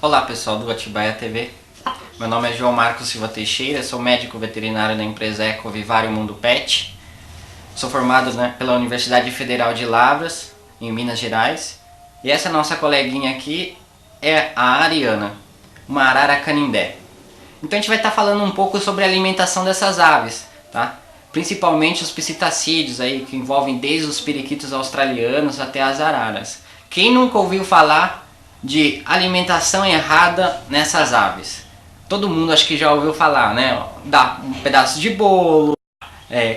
Olá pessoal do Atibaia TV, meu nome é João Marcos Silva Teixeira, sou médico veterinário da empresa Ecovivário Mundo Pet. Sou formado pela Universidade Federal de Lavras, em Minas Gerais. E essa nossa coleguinha aqui é a Ariana, uma arara canindé. Então a gente vai estar falando um pouco sobre a alimentação dessas aves, tá? Principalmente os psitacídeos aí, que envolvem desde os periquitos australianos até as araras. Quem nunca ouviu falar de alimentação errada nessas aves? Todo mundo acho que já ouviu falar, né? Dá um pedaço de bolo,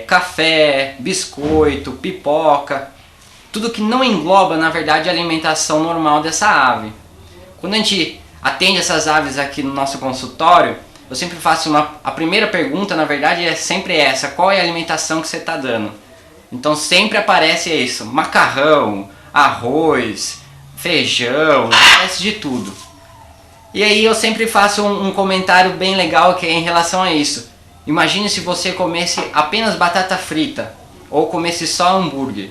café, biscoito, pipoca, tudo que não engloba na verdade a alimentação normal dessa ave. Quando a gente atende essas aves aqui no nosso consultório, eu sempre faço a primeira pergunta, na verdade é sempre essa: qual é a alimentação que você está dando? Então sempre aparece isso: macarrão, arroz, feijão, aparece de tudo. E aí eu sempre faço um comentário bem legal que é em relação a isso. Imagine se você comesse apenas batata frita ou comesse só hambúrguer.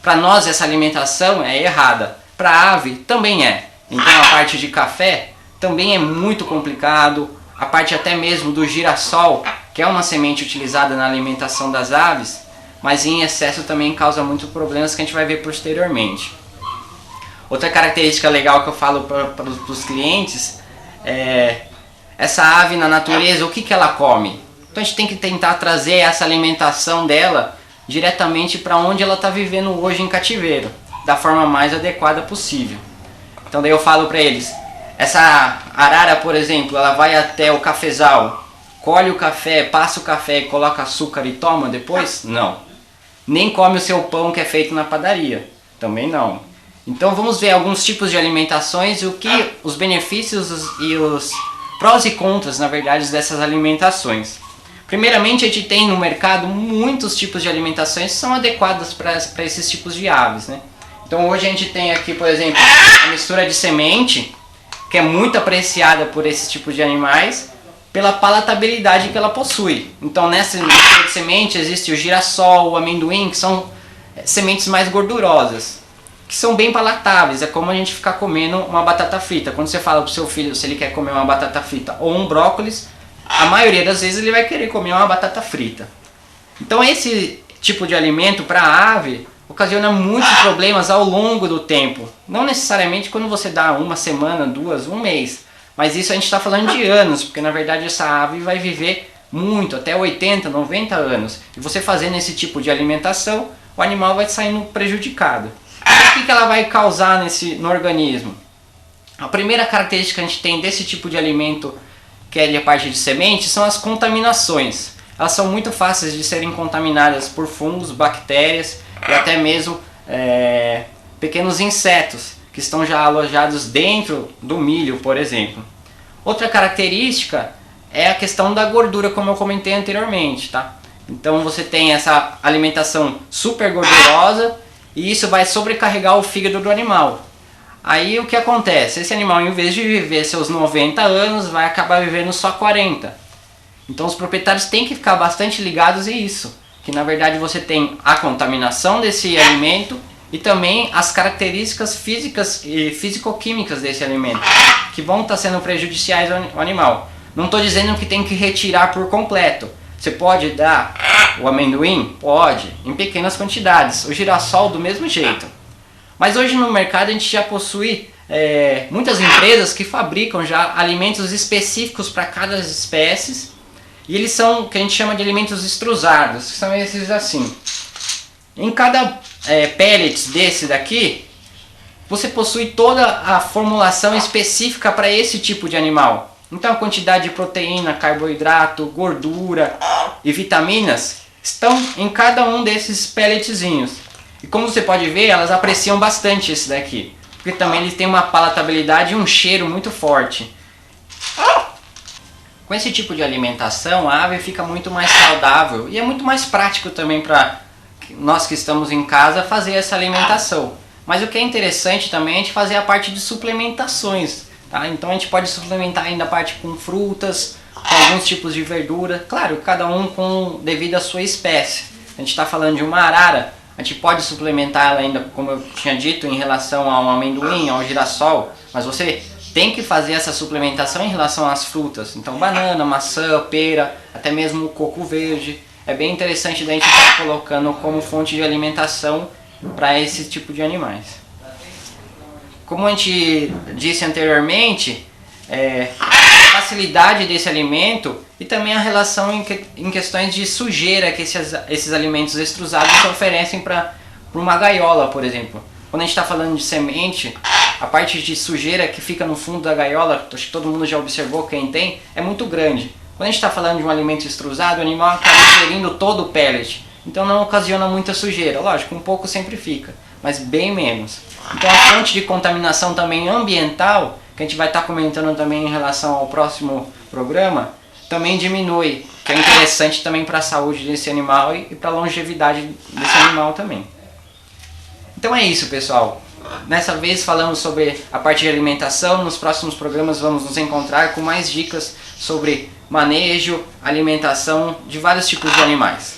Para nós essa alimentação é errada, para a ave também é. Então a parte de café também é muito complicado, a parte até mesmo do girassol, que é uma semente utilizada na alimentação das aves, mas em excesso também causa muitos problemas que a gente vai ver posteriormente. Outra característica legal que eu falo para os clientes é essa ave na natureza, o que ela come. Então a gente tem que tentar trazer essa alimentação dela diretamente para onde ela está vivendo hoje em cativeiro, da forma mais adequada possível. Então daí eu falo para eles: essa arara, por exemplo, ela vai até o cafezal, colhe o café, passa o café e coloca açúcar e toma depois? Não. Nem come o seu pão que é feito na padaria? Também não. Então vamos ver alguns tipos de alimentações e os benefícios e os prós e contras, na verdade, dessas alimentações. Primeiramente, a gente tem no mercado muitos tipos de alimentações que são adequadas para esses tipos de aves, né? Então hoje a gente tem aqui, por exemplo, a mistura de semente, que é muito apreciada por esses tipos de animais, pela palatabilidade que ela possui. Então nessa mistura de semente existe o girassol, o amendoim, que são sementes mais gordurosas, que são bem palatáveis. É como a gente ficar comendo uma batata frita. Quando você fala pro seu filho se ele quer comer uma batata frita ou um brócolis, a maioria das vezes ele vai querer comer uma batata frita. Então esse tipo de alimento para a ave ocasiona muitos problemas ao longo do tempo. Não necessariamente quando você dá uma semana, duas, um mês. Mas isso a gente está falando de anos, porque na verdade essa ave vai viver muito, até 80, 90 anos. E você fazendo esse tipo de alimentação, o animal vai saindo prejudicado. O que ela vai causar no organismo? A primeira característica que a gente tem desse tipo de alimento, que é de parte de semente, são as contaminações. Elas são muito fáceis de serem contaminadas por fungos, bactérias e até mesmo pequenos insetos que estão já alojados dentro do milho, por exemplo. Outra característica é a questão da gordura, como eu comentei anteriormente, tá? Então você tem essa alimentação super gordurosa e isso vai sobrecarregar o fígado do animal. Aí o que acontece? Esse animal, em vez de viver seus 90 anos, vai acabar vivendo só 40. Então os proprietários têm que ficar bastante ligados a isso, que na verdade você tem a contaminação desse alimento e também as características físicas e fisicoquímicas desse alimento, que vão estar sendo prejudiciais ao animal. Não estou dizendo que tem que retirar por completo. Você pode dar o amendoim? Pode, em pequenas quantidades. O girassol do mesmo jeito. Mas hoje no mercado a gente já possui muitas empresas que fabricam já alimentos específicos para cada espécie. E eles são o que a gente chama de alimentos extrusados, que são esses assim. Em cada pellet desse daqui, você possui toda a formulação específica para esse tipo de animal. Então a quantidade de proteína, carboidrato, gordura e vitaminas estão em cada um desses pelletzinhos. E como você pode ver, elas apreciam bastante esse daqui, porque também eles têm uma palatabilidade e um cheiro muito forte. Com esse tipo de alimentação, a ave fica muito mais saudável e é muito mais prático também para nós que estamos em casa fazer essa alimentação. Mas o que é interessante também é a gente fazer a parte de suplementações. Tá? Então a gente pode suplementar ainda a parte com frutas, com alguns tipos de verdura. Claro, cada um devido à sua espécie. A gente está falando de uma arara, a gente pode suplementar ela ainda, como eu tinha dito, em relação ao amendoim, ao girassol. Mas você tem que fazer essa suplementação em relação às frutas. Então banana, maçã, pera, até mesmo o coco verde. É bem interessante da gente estar colocando como fonte de alimentação para esse tipo de animais. Como a gente disse anteriormente, a facilidade desse alimento e também a relação em questões de sujeira que esses alimentos extrusados oferecem para uma gaiola, por exemplo. Quando a gente está falando de semente, a parte de sujeira que fica no fundo da gaiola, acho que todo mundo já observou, quem tem, é muito grande. Quando a gente está falando de um alimento extrusado, o animal acaba ingerindo todo o pellet, então não ocasiona muita sujeira. Lógico, um pouco sempre fica, mas bem menos. Então a fonte de contaminação também ambiental, que a gente vai estar comentando também em relação ao próximo programa, também diminui, que é interessante também para a saúde desse animal e para a longevidade desse animal também. Então é isso, pessoal. Nessa vez falamos sobre a parte de alimentação. Nos próximos programas vamos nos encontrar com mais dicas sobre manejo, alimentação de vários tipos de animais.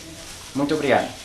Muito obrigado.